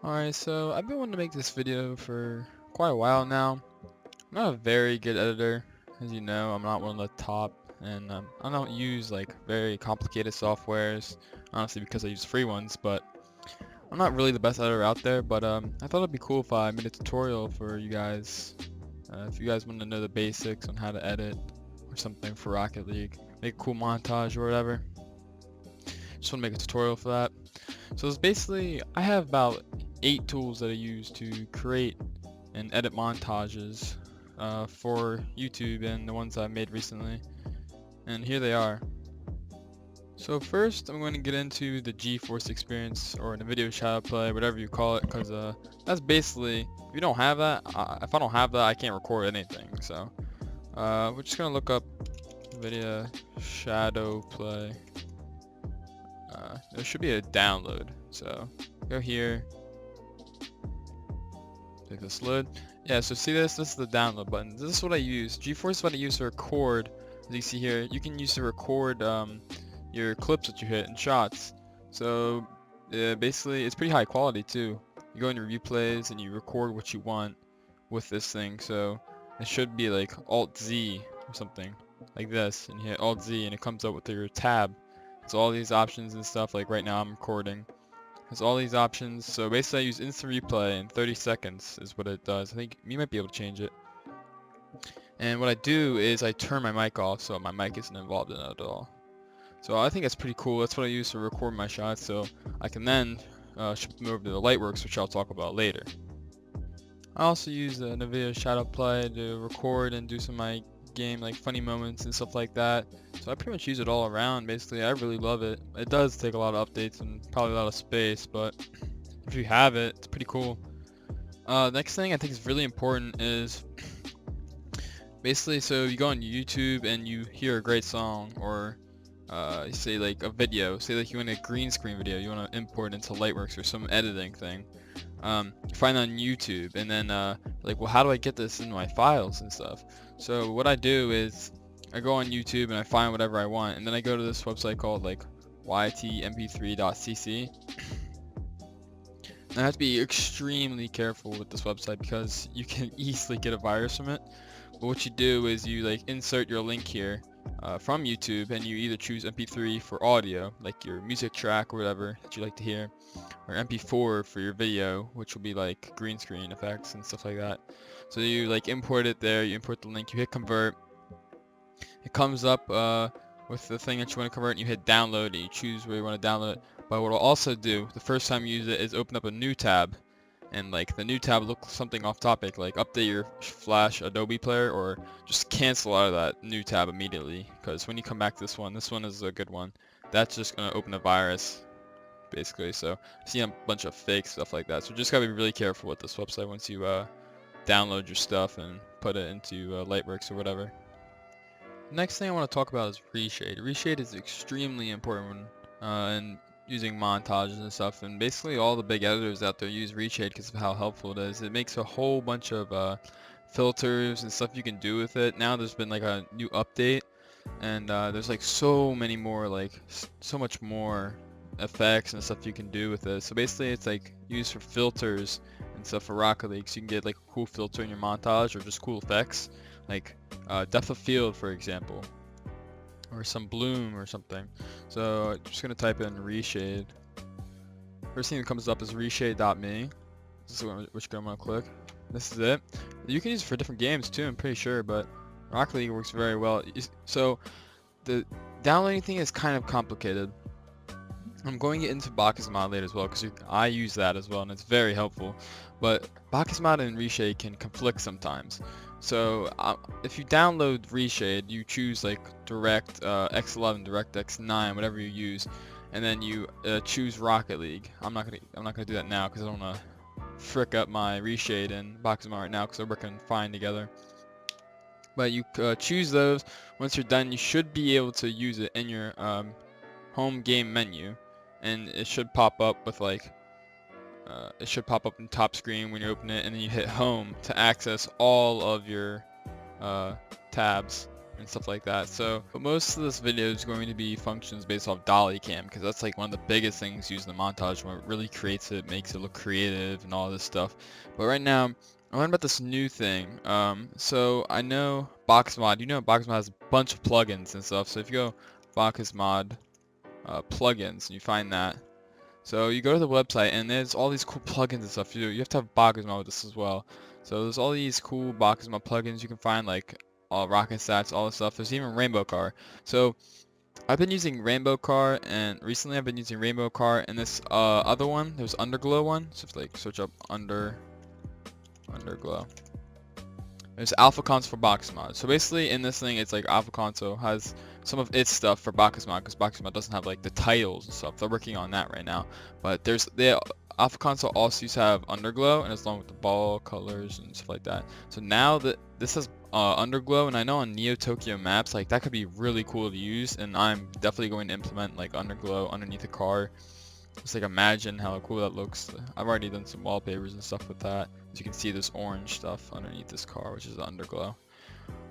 Alright, so I've been wanting to make this video for quite a while now. I'm not a very good editor, as you know. I'm not one of the top, and I don't use like very complicated softwares, honestly, because I use free ones. But I'm not really the best editor out there. But I thought it'd be cool if I made a tutorial for you guys. If you guys want to know the basics on how to edit or something for Rocket League, make a cool montage or whatever. Just want to make a tutorial for that. So it's basically, I have about 8 tools that I use to create and edit montages for YouTube and the ones I've made recently. And here they are. So first I'm going to get into the Geforce Experience, or the video shadow play, whatever you call it, because that's basically, if you don't have that, if I don't have that, I can't record anything. So we're just going to look up video shadow play. There should be a download. So go here, click this load. Yeah, so see this? This is the download button. This is what I use. Geforce is what I use to record. As you see here, you can use to record your clips that you hit and shots. So basically, it's pretty high quality too. You go into review plays and you record what you want with this thing. So it should be like Alt Z or something like this, and you hit Alt Z and it comes up with your tab. So all these options and stuff. Like right now I'm recording. Has all these options. So basically I use instant replay in 30 seconds is what it does. I think you might be able to change it. And what I do is I turn my mic off so my mic isn't involved in it at all. So I think that's pretty cool. That's what I use to record my shots, so I can then ship them over to the Lightworks, which I'll talk about later. I also use the video shadow play to record and do some of my game like funny moments and stuff like that. So I pretty much use it all around. Basically, I really love it. It does take a lot of updates and probably a lot of space, but if you have it, it's pretty cool. Next thing I think is really important is basically, so you go on YouTube and you hear a great song, or you say like a video, say like you want a green screen video, you want to import into Lightworks or some editing thing. You find that on YouTube, and then like, well, how do I get this in my files and stuff? So what I do is I go on YouTube and I find whatever I want, and then I go to this website called like ytmp3.cc. And I have to be extremely careful with this website because you can easily get a virus from it. But what you do is you like insert your link here from YouTube, and you either choose MP3 for audio, like your music track or whatever that you like to hear, or MP4 for your video, which will be like green screen effects and stuff like that. So you like import it there, you import the link, you hit convert. It comes up with the thing that you want to convert, and you hit download, and you choose where you want to download it. But what it'll also do, the first time you use it, is open up a new tab. And like the new tab looks something off topic, like update your Flash Adobe player, or just cancel out of that new tab immediately, because when you come back to this one is a good one. That's just going to open a virus, basically. So I see a bunch of fake stuff like that. So just gotta be really careful with this website once you download your stuff and put it into Lightworks or whatever. Next thing I want to talk about is reshade. Reshade is extremely important in using montages and stuff, and basically all the big editors out there use reshade because of how helpful it is. It makes a whole bunch of filters and stuff you can do with it. Now there's been like a new update, and there's like so many more, like so much more effects and stuff you can do with it. So basically it's like used for filters and stuff for Rocket League, so you can get like a cool filter in your montage, or just cool effects like depth of field, for example, or some bloom or something. So I'm just gonna type in reshade. First thing that comes up is reshade.me. This is which I'm gonna click. This is it. You can use it for different games too, I'm pretty sure, but Rocket League works very well. So the downloading thing is kind of complicated. I'm going to get into Bacchus Mod later as well, because I use that as well, and it's very helpful. But Bacchus Mod and Reshade can conflict sometimes. So if you download Reshade, you choose like Direct X11, Direct X9, whatever you use, and then you choose Rocket League. I'm not gonna do that now because I don't wanna frick up my Reshade and Bacchus Mod right now, because they're working fine together. But you choose those. Once you're done, you should be able to use it in your home game menu, and it should pop up with like it should pop up in top screen when you open it, and then you hit home to access all of your tabs and stuff like that. So but most of this video is going to be functions based off dolly cam, because that's like one of the biggest things used in the montage, where it really creates it, makes it look creative and all this stuff. But right now I learned about this new thing. So I know BoxMod, BoxMod has a bunch of plugins and stuff. So if you go BoxMod plugins and you find that, so you go to the website and there's all these cool plugins and stuff. You have to have BoxMod with this as well. So there's all these cool BoxMod plugins you can find, like Rocket Stats, all this stuff. There's even Rainbow Car. So I've been using Rainbow Car, and recently I've been using Rainbow Car, and this other one, there's Underglow one. So if like search up Underglow. There's Alpha Console for BoxMod. So basically in this thing, it's like Alpha Console has some of its stuff for BoxMod, because BoxMod doesn't have like the titles and stuff. They're working on that right now. But Alpha Console also used to have Underglow, and it's along with the ball colors and stuff like that. So now that this has Underglow, and I know on Neo Tokyo maps, like that could be really cool to use, and I'm definitely going to implement like Underglow underneath a car. Just like imagine how cool that looks. I've already done some wallpapers and stuff with that. As you can see, this orange stuff underneath this car, which is the Underglow,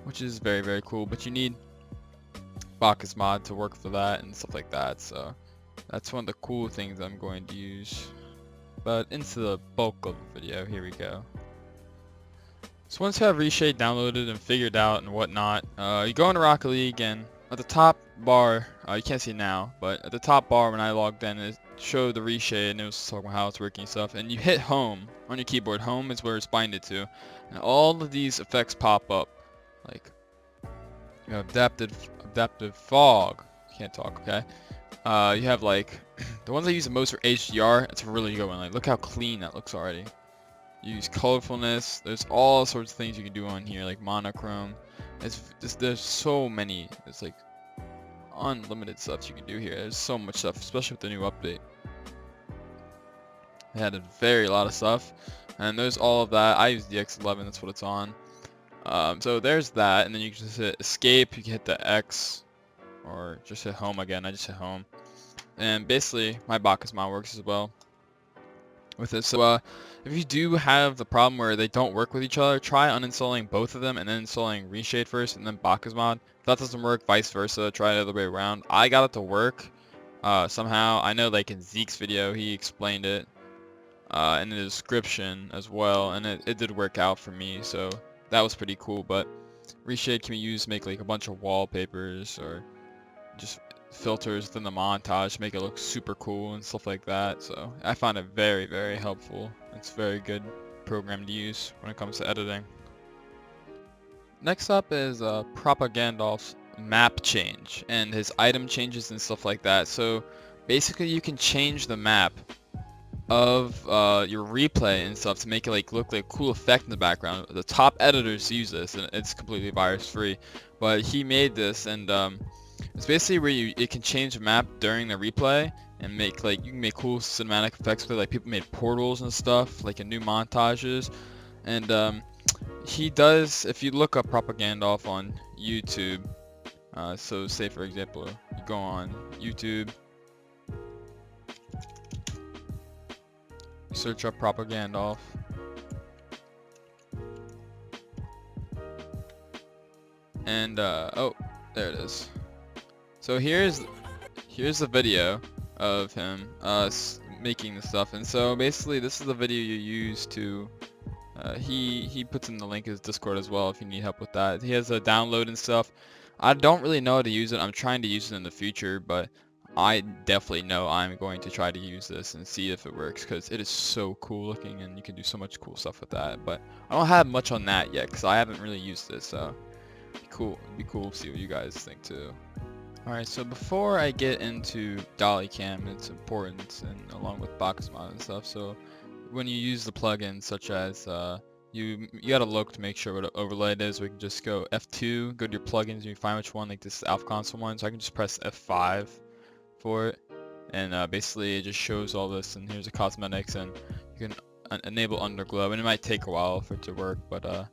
which is very, very cool. But you need BoxMod to work for that and stuff like that. So that's one of the cool things I'm going to use. But into the bulk of the video, here we go. So once you have Reshade downloaded and figured out and whatnot, you go into Rocket League, and at the top bar, you can't see it now, but at the top bar when I logged in, it showed the Reshade, and it was talking about how it's working and stuff. And you hit home on your keyboard. Home is where it's binded to, and all of these effects pop up, like you have adaptive fog. Can't talk, okay? You have like the ones I use the most for HDR. It's a really good one. Like look how clean that looks already. You use colorfulness. There's all sorts of things you can do on here, like monochrome. There's so many. There's like unlimited stuff you can do here. There's so much stuff, especially with the new update. They added a lot of stuff, and there's all of that. I use the X11. That's what it's on. So there's that, and then you can just hit escape. You can hit the X, or just hit home again. I just hit home, and basically my BoxMod works as well with it. So if you do have the problem where they don't work with each other, try uninstalling both of them and then installing Reshade first and then BoxMod. If that doesn't work, vice versa, try it the other way around. I got it to work somehow. I know like in Zeke's video he explained it in the description as well, and it did work out for me, so that was pretty cool. But Reshade can be used to make like a bunch of wallpapers or just filters within the montage, make it look super cool and stuff like that. So I find it very, very helpful. It's a very good program to use when it comes to editing. Next up is Propagandolf's map change and his item changes and stuff like that. So basically you can change the map of your replay and stuff to make it like look like a cool effect in the background. The top editors use this, and it's completely virus free, but he made this, and it's basically where it can change the map during the replay and make like you can make cool cinematic effects with it. Like people made portals and stuff like in new montages, and he does. If you look up Propagandolf on YouTube, so say for example you go on YouTube, search up Propagandolf, and oh, there it is. So here's the video of him making the stuff, and so basically this is the video you use to he puts in the link in his Discord as well if you need help with that. He has a download and stuff. I don't really know how to use it. I'm trying to use it in the future, but I definitely know I'm going to try to use this and see if it works, because it is so cool looking and you can do so much cool stuff with that. But I don't have much on that yet because I haven't really used this, so it'd be cool to see what you guys think too. Alright, so before I get into dolly cam, its importance, and along with BoxMod and stuff, so when you use the plugins such as you gotta look to make sure what an overlay it is. We can just go F2, go to your plugins, and you find which one, like this is the Alpha Console one, so I can just press F5 for it, and basically it just shows all this, and here's the cosmetics, and you can enable underglow, and it might take a while for it to work, but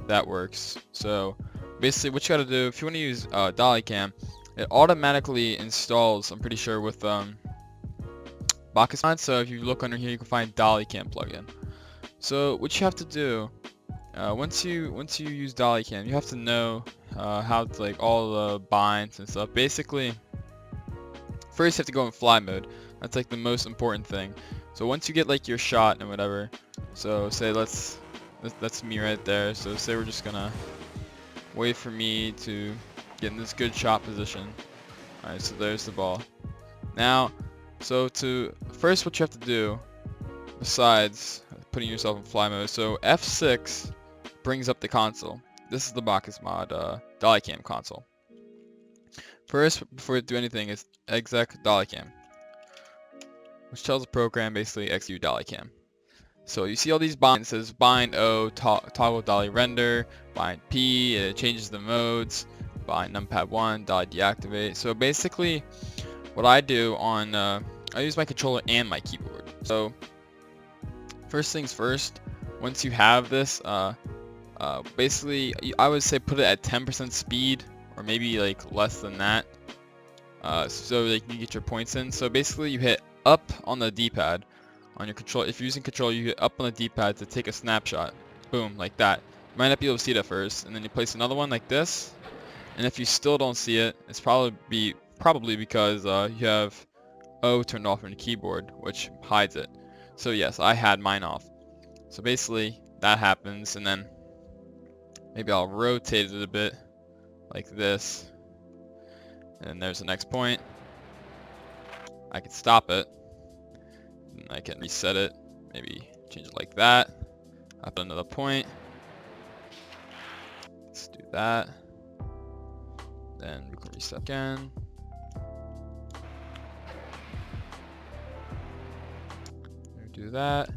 that works. So basically what you gotta do, if you want to use dolly cam, it automatically installs, I'm pretty sure, with BoxMod. So if you look under here, you can find dolly cam plugin. So what you have to do once you use dolly cam, you have to know how to like all the binds and stuff. Basically, first you have to go in fly mode. That's like the most important thing. So once you get like your shot and whatever, so say that's me right there. So say we're just gonna wait for me to get in this good shot position. Alright, so there's the ball. Now, so first what you have to do, besides putting yourself in fly mode, so F6 brings up the console. This is the Bacchus mod dolly cam console. First, before you do anything, is exec dolly cam, which tells the program basically execute dolly cam. So you see all these binds. It says bind O, toggle dolly render, bind P, it changes the modes, bind numpad 1, dolly deactivate. So basically, what I do on, I use my controller and my keyboard. So first things first, once you have this, basically I would say put it at 10% speed, or maybe like less than that, so like you get your points in. So basically you hit up on the D-pad on your control. If you're using control, you hit up on the D-pad to take a snapshot. Boom, like that. You might not be able to see it at first, and then you place another one like this. And if you still don't see it, it's probably because you have O turned off on your keyboard, which hides it. So yes, I had mine off. So basically that happens, and then maybe I'll rotate it a bit like this. And there's the next point. I can stop it. And I can reset it. Maybe change it like that. Up another point. Let's do that. Then we can reset again. Do that.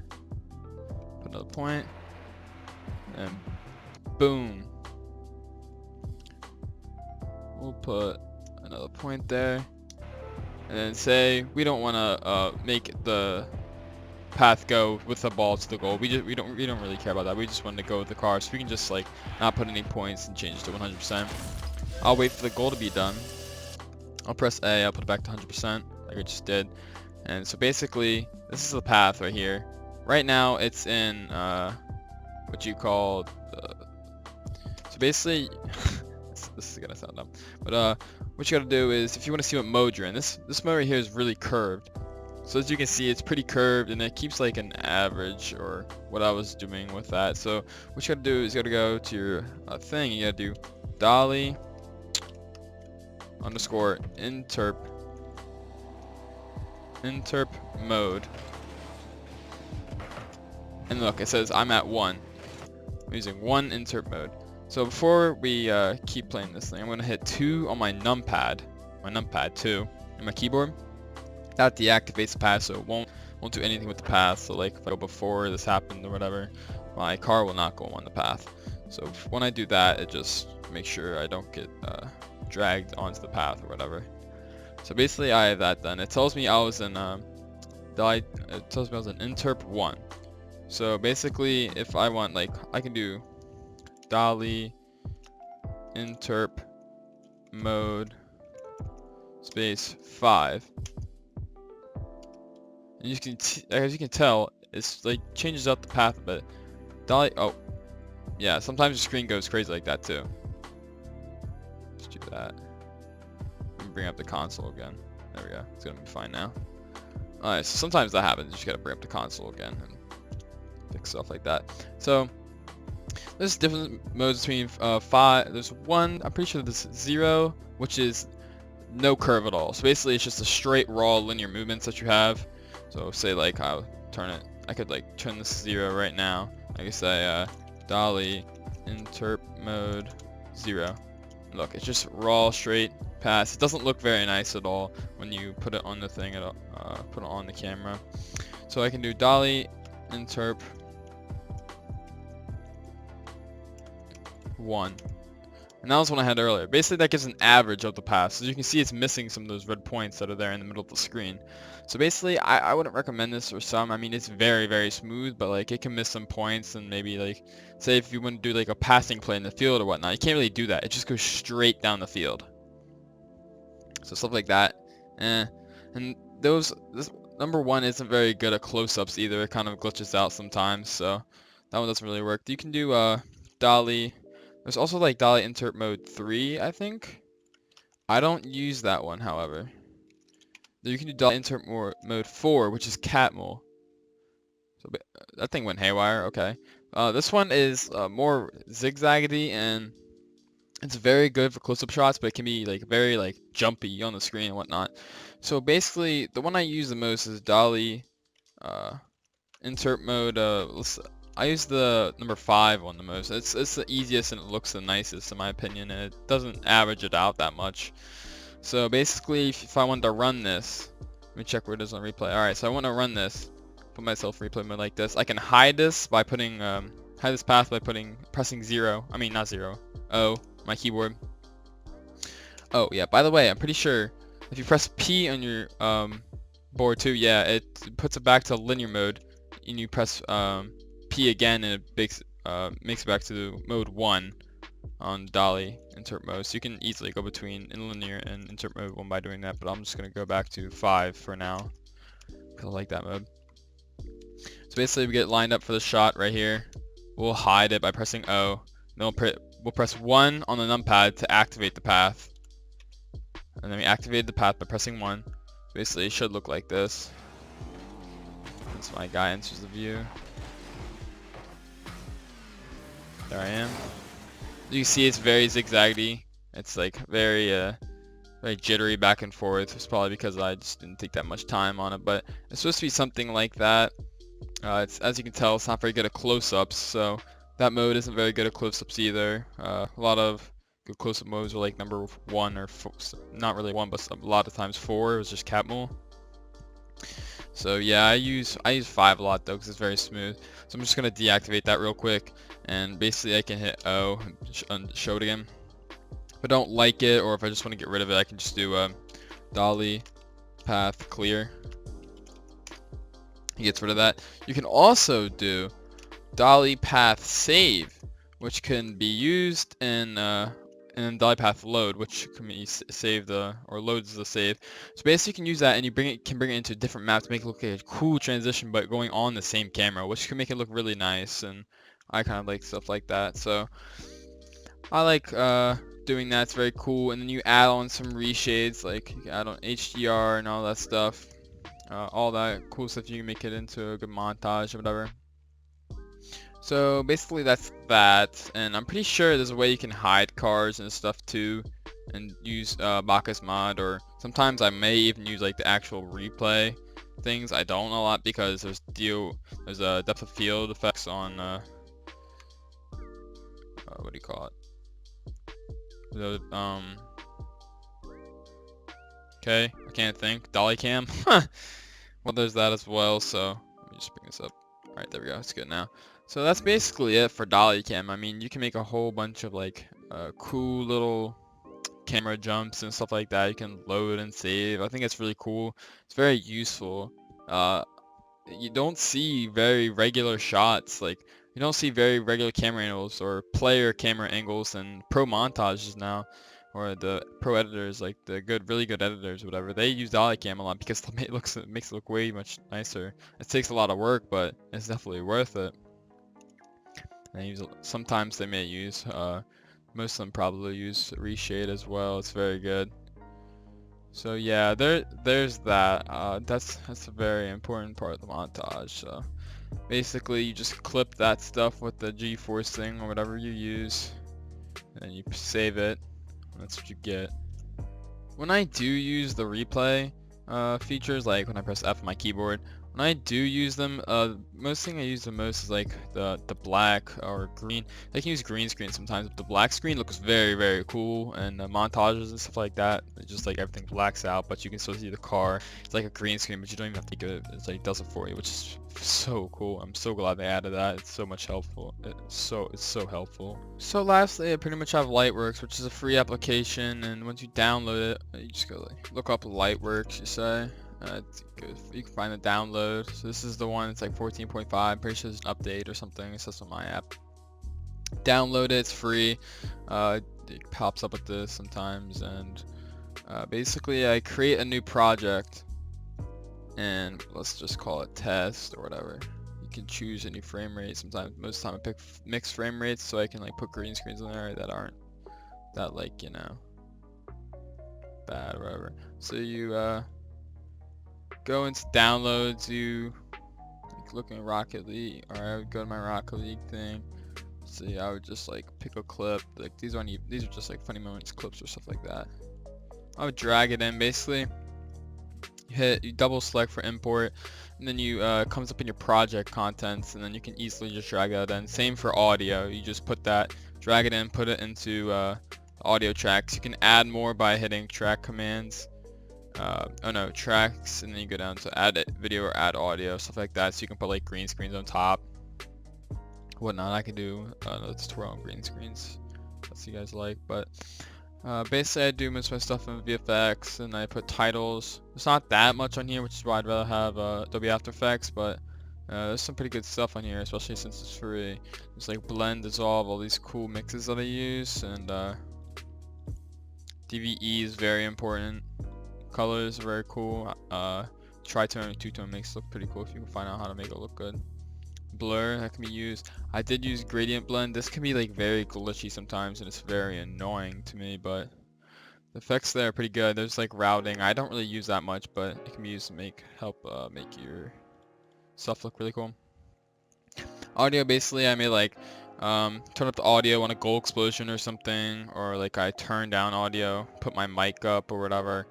Put another point. And boom. We'll put another point there. And then say we don't want to make the path go with the ball to the goal. We don't really care about that. We just want to go with the car. So we can just like not put any points and change it to 100%. I'll wait for the goal to be done. I'll press A. I'll put it back to 100% like I just did. And so basically, this is the path right here. Right now, it's in what you call. So basically, this is gonna sound dumb, but what you gotta do is, if you want to see what mode you're in, this mode right here is really curved. So as you can see, it's pretty curved, and it keeps like an average, or what I was doing with that. So what you gotta do is you gotta go to your thing. You gotta do dolly underscore interp mode, and look, it says I'm at 1. I'm using 1 interp mode. So before we keep playing this thing, I'm gonna hit 2 on my numpad 2 in my keyboard. That deactivates the path, so it won't do anything with the path. So like if I go before this happened or whatever, my car will not go on the path. So when I do that, it just makes sure I don't get dragged onto the path or whatever. So basically I have that done. It tells me I was in interp 1. So basically if I want, like, I can do dolly interp mode space 5. And as you can tell, it's like changes up the path a bit. Dolly, oh yeah, sometimes the screen goes crazy like that too. Let's do that. Let me bring up the console again. There we go. It's gonna be fine now. Alright, so sometimes that happens. You just gotta bring up the console again and fix stuff like that. So there's different modes between 5. There's 1. I'm pretty sure there's 0, which is no curve at all. So basically, it's just a straight raw linear movements that you have. So say like I'll turn it. I could like turn this to 0 right now. I could say dolly interp mode 0. Look, it's just raw straight pass. It doesn't look very nice at all when you put it on the thing at put it on the camera. So I can do dolly interp 1. And that was one I had earlier. Basically that gives an average of the pass. So you can see it's missing some of those red points that are there in the middle of the screen. So basically I wouldn't recommend this for some. I mean, it's very, very smooth, but like it can miss some points, and maybe like say if you want to do like a passing play in the field or whatnot, you can't really do that. It just goes straight down the field. So stuff like that. And this number 1 isn't very good at close-ups either. It kind of glitches out sometimes. So That one doesn't really work. You can do dolly. There's also like dolly insert mode 3, I think. I don't use that one, however. You can do dolly insert mode 4, which is catmull. So that thing went haywire. Okay. This one is more zigzaggedy, and it's very good for close-up shots, but it can be like very like jumpy on the screen and whatnot. So basically, the one I use the most is dolly insert mode. I use the number 5 one the most. It's the easiest and it looks the nicest in my opinion, and it doesn't average it out that much. So basically, if I wanted to run this, let me check where it is on replay. All right, so I want to run this. Put myself replay mode like this. I can hide this by putting hide this path by pressing 0. I mean not 0. O my keyboard. Oh yeah. By the way, I'm pretty sure if you press P on your board too, yeah, it puts it back to linear mode, and you press P again, and it makes it back to mode 1 on dolly insert mode. So you can easily go between in linear and insert mode 1 by doing that. But I'm just gonna go back to 5 for now because I like that mode. So basically, we get lined up for the shot right here. We'll hide it by pressing O. Then we'll press 1 on the numpad to activate the path. And then we activated the path by pressing 1. Basically, it should look like this. Once my guy enters the view. There I am. You can see it's very zigzaggy. It's like very jittery back and forth. It's probably because I just didn't take that much time on it, but it's supposed to be something like that. It's, as you can tell, it's not very good at close-ups, so that mode isn't very good at close-ups either. A lot of good close-up modes are like number 1 or not really 1, but a lot of times 4. It was just catmull. So yeah, I use 5 a lot though because it's very smooth. So I'm just gonna deactivate that real quick, and basically I can hit O and show it again. If I don't like it, or if I just want to get rid of it, I can just do dolly path clear. He gets rid of that. You can also do dolly path save, which can be used in dolly path load, which can be or loads the save. So basically, you can use that, and you can bring it into a different map to make it look like a cool transition, but going on the same camera, which can make it look really nice. And I kind of like stuff like that. So I like doing that. It's very cool. And then you add on some reshades, like you can add on HDR and all that stuff. All that cool stuff, you can make it into a good montage or whatever. So basically that's that, and I'm pretty sure there's a way you can hide cars and stuff too, and use Bacchus mod, or sometimes I may even use like the actual replay things. I don't a lot because there's a depth of field effects on what do you call it? Okay, I can't think. Dolly cam. Well, there's that as well. So let me just bring this up. All right, there we go. It's good now. So that's basically it for dolly cam. I mean, you can make a whole bunch of like cool little camera jumps and stuff like that. You can load and save. I think it's really cool. It's very useful. You don't see very regular shots. Like, you don't see very regular camera angles or player camera angles and pro montages now, or the pro editors, like the really good editors, whatever. They use dolly cam a lot because it makes it look way much nicer. It takes a lot of work, but it's definitely worth it. And sometimes they may use, most of them probably use reshade as well. It's very good. So yeah, there's that. That's a very important part of the montage. So basically, you just clip that stuff with the Geforce thing or whatever you use, and you save it. And that's what you get. When I do use the replay features, like when I press F on my keyboard, when I do use them, most thing I use the most is like the black or green. I can use green screen sometimes, but the black screen looks very cool, and montages and stuff like that, it's just like everything blacks out, but you can still see the car. It's like a green screen, but you don't even have to do it. It's like it does it for you, which is so cool. I'm so glad they added that. It's so much helpful. It's so helpful. So lastly, I pretty much have Lightworks, which is a free application, and once you download it, you just go like look up Lightworks, you say. You can find the download. So this is the one. It's like 14.5. I'm pretty sure there's an update or something. It's just on my app. Download it. It's free. It pops up with this sometimes, and basically I create a new project, and let's just call it test or whatever. You can choose any frame rate. Sometimes, most of the time I pick mixed frame rates so I can like put green screens in there that aren't that like, you know, bad or whatever. So you go into downloads, you like look in Rocket League, or I would go to my Rocket League thing. See, I would just like pick a clip. Like these are just like funny moments clips or stuff like that. I would drag it in basically. You double select for import, and then you comes up in your project contents, and then you can easily just drag that in. Same for audio. You just put that, drag it in, put it into audio tracks. You can add more by hitting track commands. Oh no, tracks, and then you go down to add video or add audio, stuff like that. So you can put like green screens on top, whatnot. I can do another tutorial on green screens. That's you guys like, but basically I do most of my stuff in VFX, and I put titles. There's not that much on here, which is why I'd rather have Adobe After Effects, but there's some pretty good stuff on here, especially since it's free. There's like blend, dissolve, all these cool mixes that I use, and DVE is very important. Colors are very cool. Tritone and two-tone makes it look pretty cool if you can find out how to make it look good. Blur, that can be used. I did use gradient blend. This can be like very glitchy sometimes, and it's very annoying to me, but the effects there are pretty good. There's like routing. I don't really use that much, but it can be used to help make your stuff look really cool. Audio, basically I may like turn up the audio on a goal explosion or something, or like I turn down audio, put my mic up or whatever,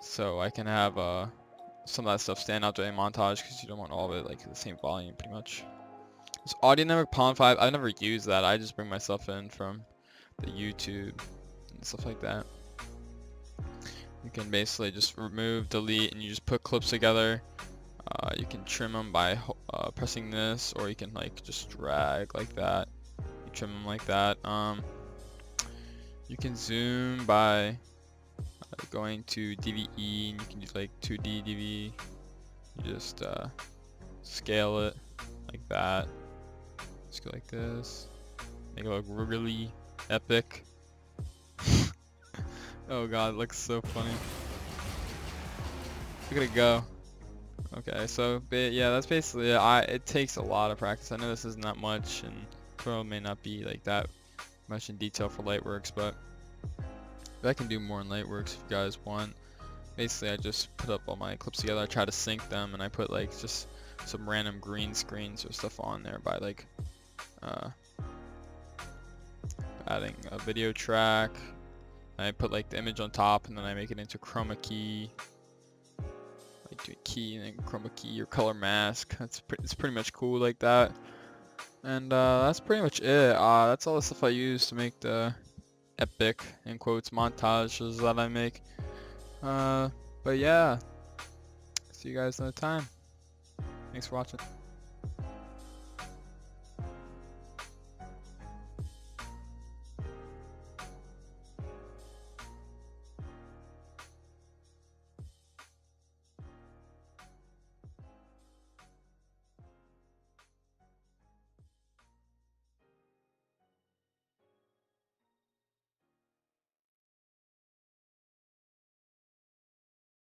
so I can have some of that stuff stand out during montage, because you don't want all of it like the same volume pretty much. This audio network Palm 5, I've never used that. I just bring my stuff in from the YouTube and stuff like that. You can basically just remove, delete, and you just put clips together. You can trim them by pressing this, or you can like just drag like that. You trim them like that. You can zoom by going to DVE, and you can use like 2D DV. You just scale it like that. Just go like this. Make it look really epic. Oh god, it looks so funny. Look at it go. Okay, so yeah, that's basically it. It takes a lot of practice. I know this isn't that much, and tutorial may not be like that much in detail for Lightworks, but I can do more in Lightworks if you guys want. Basically, I just put up all my clips together. I try to sync them, and I put like just some random green screens or stuff on there by like adding a video track. I put like the image on top, and then I make it into chroma key. Like do a key and then chroma key or color mask. It's pretty much cool like that. And that's pretty much it. That's all the stuff I use to make the epic, in quotes, montages that I make. But yeah, see you guys another time. Thanks for watching.